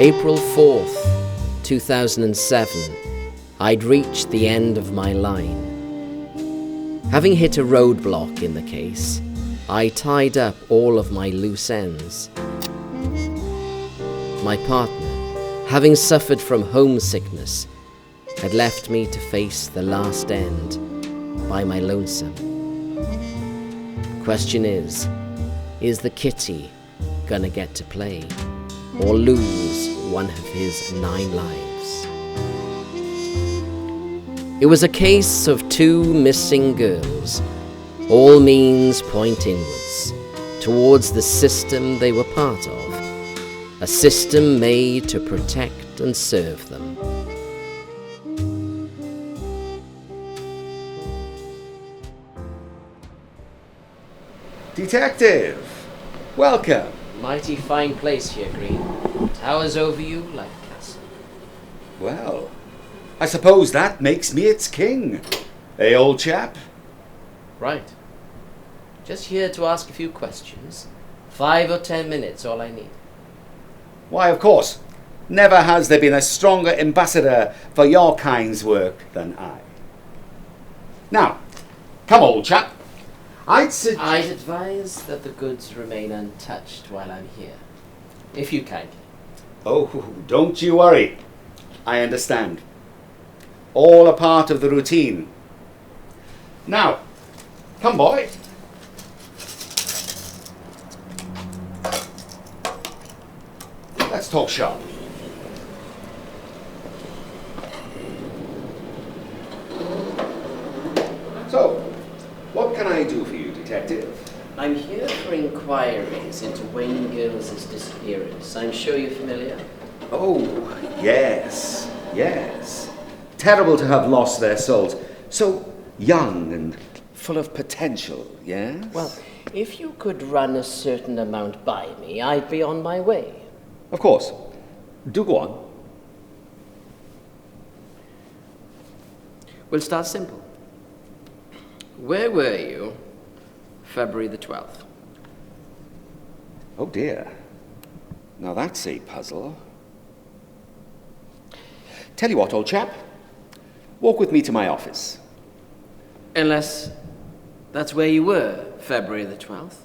April 4th, 2007, I'd reached the end of my line. Having hit a roadblock in the case, I tied up all of my loose ends. My partner, having suffered from homesickness, had left me to face the last end by my lonesome. Question is the kitty gonna get to play or lose one of his 9 lives? It was a case of 2 missing girls. All means point inwards, towards the system they were part of, a system made to protect and serve them. Detective, welcome. Mighty fine place here, Green. Towers over you like a castle. Well, I suppose that makes me its king. Eh, old chap? Right. Just here to ask a few questions. 5 or 10 minutes, all I need. Why, of course. Never has there been a stronger ambassador for your kind's work than I. Now, come, old chap. I'd advise that the goods remain untouched while I'm here. If you kindly. Oh, don't you worry. I understand. All a part of the routine. Now, come, boy. Let's talk shop. So, what can I do for you, Detective? I'm here for inquiries into Wayne Girls' disappearance. I'm sure you're familiar. Oh, yes, yes. Terrible to have lost their souls. So young and full of potential, yes? Well, if you could run a certain amount by me, I'd be on my way. Of course. Do go on. We'll start simple. Where were you February the 12th? Oh dear. Now that's a puzzle. Tell you what, old chap. Walk with me to my office. Unless that's where you were February the 12th.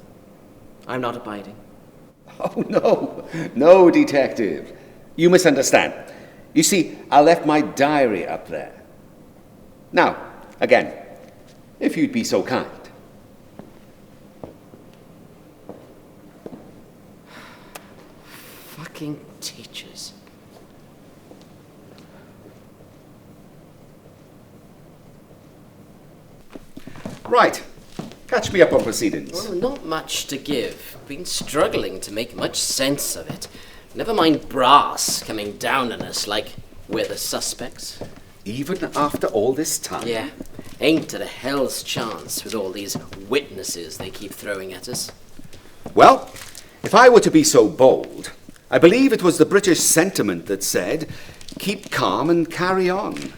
I'm not abiding. Oh, no. No, Detective. You misunderstand. You see, I left my diary up there. Now, again, if you'd be so kind. Fucking teachers. Right. Catch me up on proceedings. Well, not much to give. Been struggling to make much sense of it. Never mind brass coming down on us like we're the suspects. Even after all this time? Yeah. Ain't it a hell's chance with all these witnesses they keep throwing at us? Well, if I were to be so bold, I believe it was the British sentiment that said, keep calm and carry on.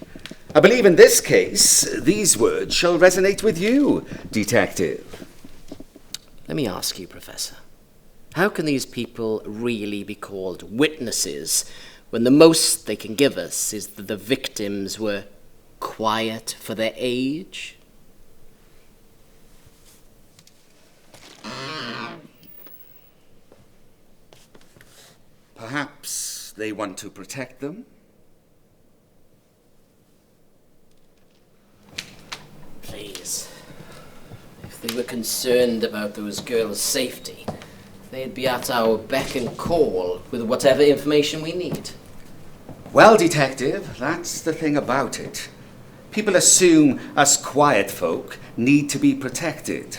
I believe in this case, these words shall resonate with you, Detective. Let me ask you, Professor. How can these people really be called witnesses when the most they can give us is that the victims were quiet for their age? Perhaps they want to protect them? Please. If they were concerned about those girls' safety, they'd be at our beck and call with whatever information we need. Well, Detective, that's the thing about it. People assume us quiet folk need to be protected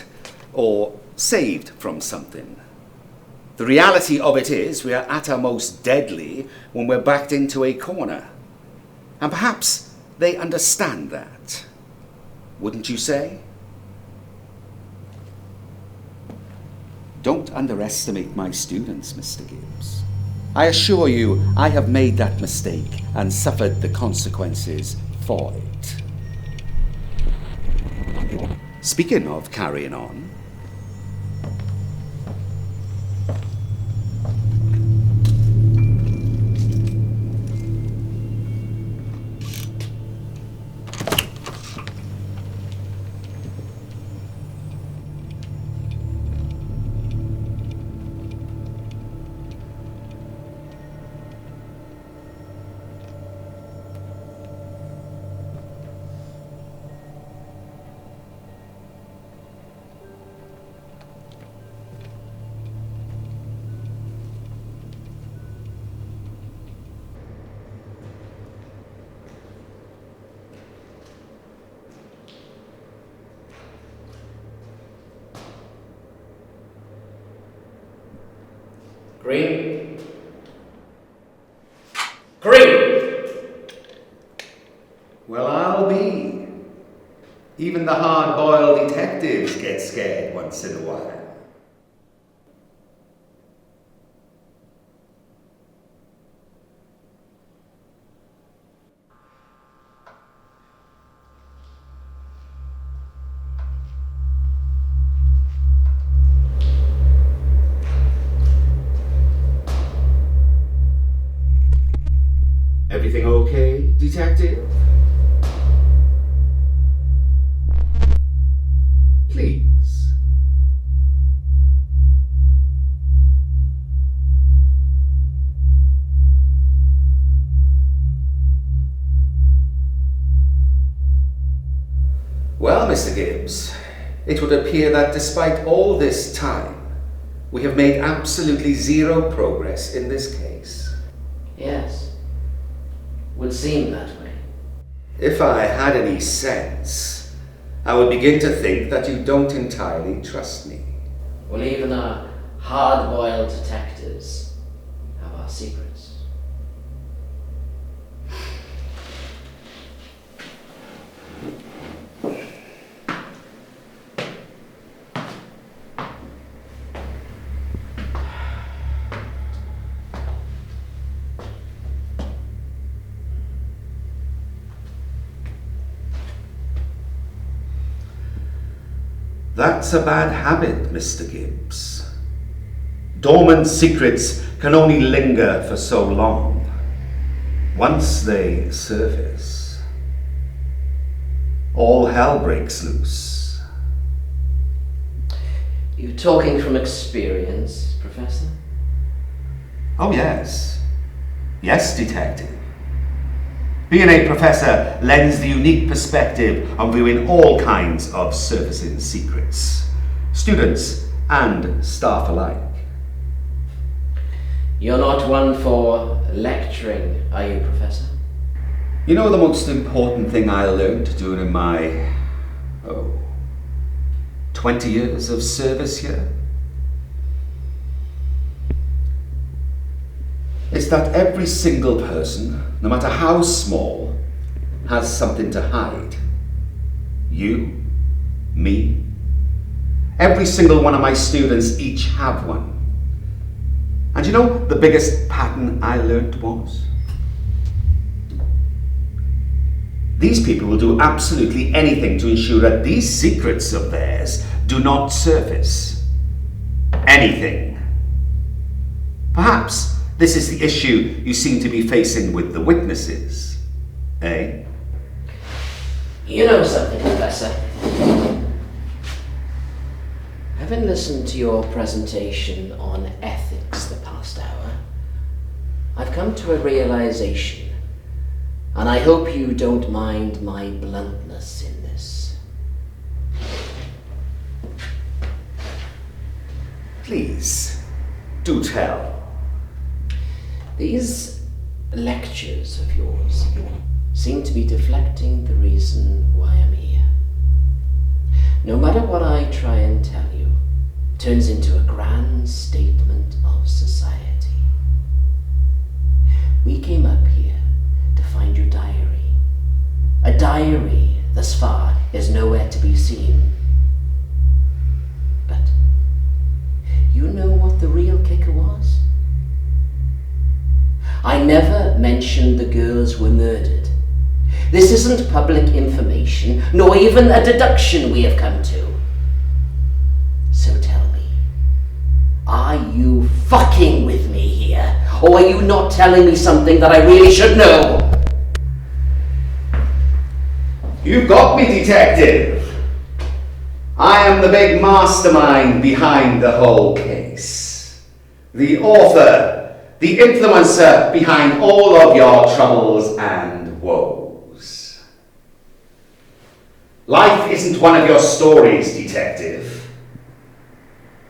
or saved from something. The reality of it is we are at our most deadly when we're backed into a corner. And perhaps they understand that. Wouldn't you say? Don't underestimate my students, Mr. Gibbs. I assure you, I have made that mistake and suffered the consequences for it. Speaking of carrying on, Green? Green! Well, I'll be. Even the hard-boiled detectives get scared once in a while. Everything okay, detective? Please. Well, Mr. Gibbs, it would appear that despite all this time, we have made absolutely zero progress in this case. Yes. Would seem that way. If I had any sense, I would begin to think that you don't entirely trust me. Well, even our hard-boiled detectives have our secrets. That's a bad habit, Mr. Gibbs. Dormant secrets can only linger for so long. Once they surface, all hell breaks loose. You talking from experience, Professor? Oh, yes. Yes, Detective. Being a professor lends the unique perspective of viewing all kinds of surfacing secrets, students and staff alike. You're not one for lecturing, are you, Professor? You know the most important thing I learned during my, 20 years of service here? It's that every single person, no matter how small, has something to hide. You, me, every single one of my students each have one. And you know the biggest pattern I learned was? These people will do absolutely anything to ensure that these secrets of theirs do not surface. Anything. Perhaps this is the issue you seem to be facing with the witnesses, eh? You know something, Professor. Having listened to your presentation on ethics the past hour, I've come to a realization, and I hope you don't mind my bluntness in this. Please, do tell. These lectures of yours seem to be deflecting the reason why I'm here. No matter what I try and tell you, it turns into a grand statement of society. We came up here to find your diary. A diary, thus far, is nowhere to be seen. But you know what the real kicker was? I never mentioned the girls were murdered. This isn't public information, nor even a deduction we have come to. So tell me, are you fucking with me here? Or are you not telling me something that I really should know? You've got me, Detective. I am the big mastermind behind the whole case. The author, the influencer behind all of your troubles and woes. Life isn't one of your stories, Detective.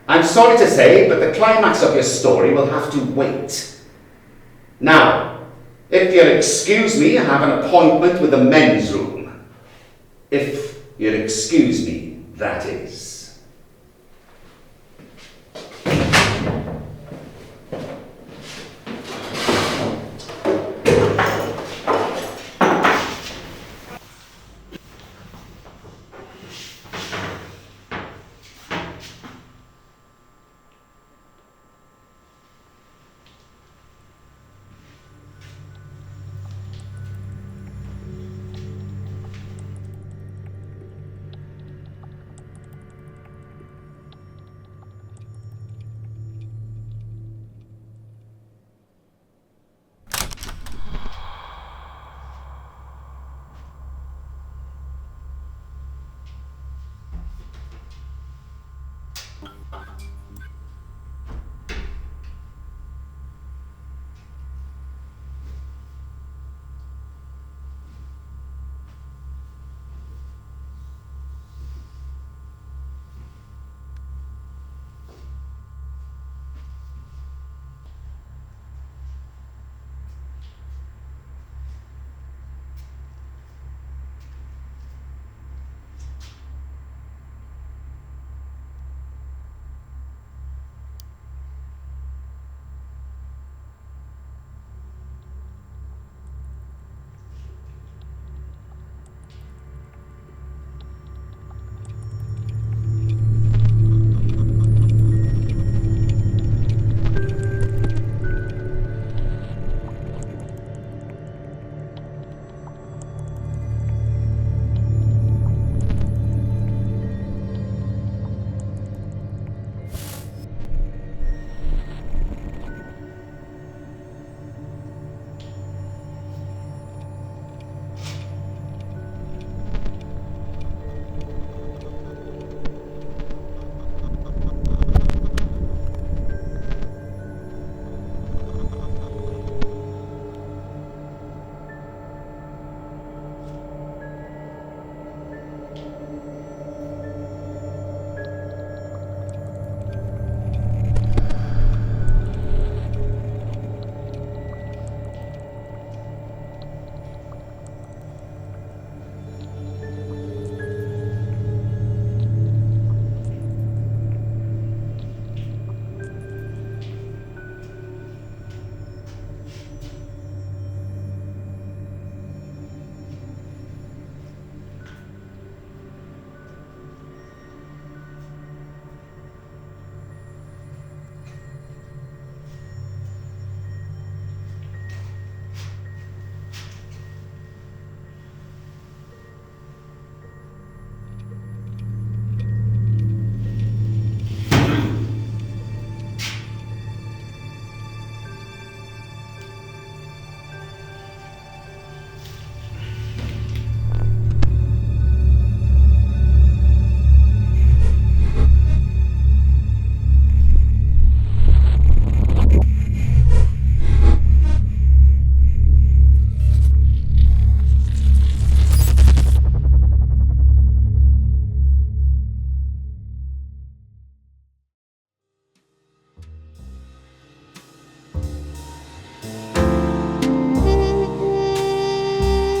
I'm sorry to say, but the climax of your story will have to wait. Now, if you'll excuse me, I have an appointment with the men's room. If you'll excuse me, that is.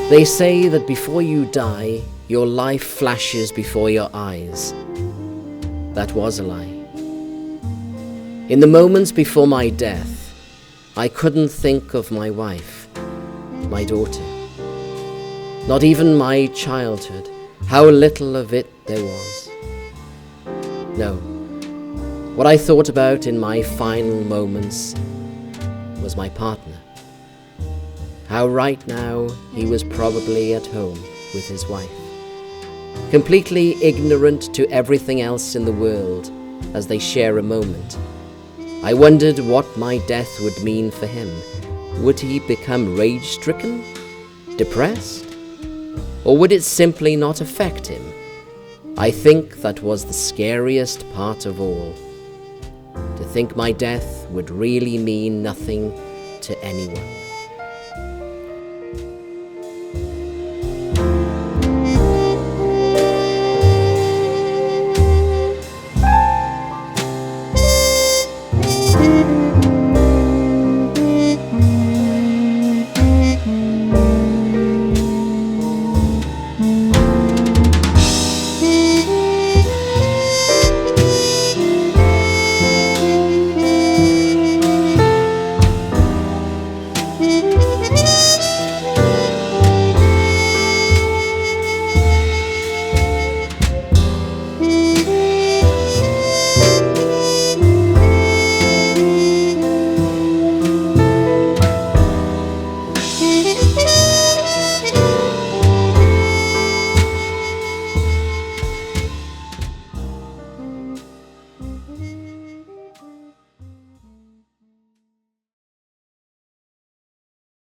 They say that before you die, your life flashes before your eyes. That was a lie. In the moments before my death, I couldn't think of my wife, my daughter, not even my childhood, how little of it there was. No, what I thought about in my final moments was my partner. How right now he was probably at home with his wife, completely ignorant to everything else in the world as they share a moment. I wondered what my death would mean for him. Would he become rage-stricken, depressed? Or would it simply not affect him? I think that was the scariest part of all. To think my death would really mean nothing to anyone.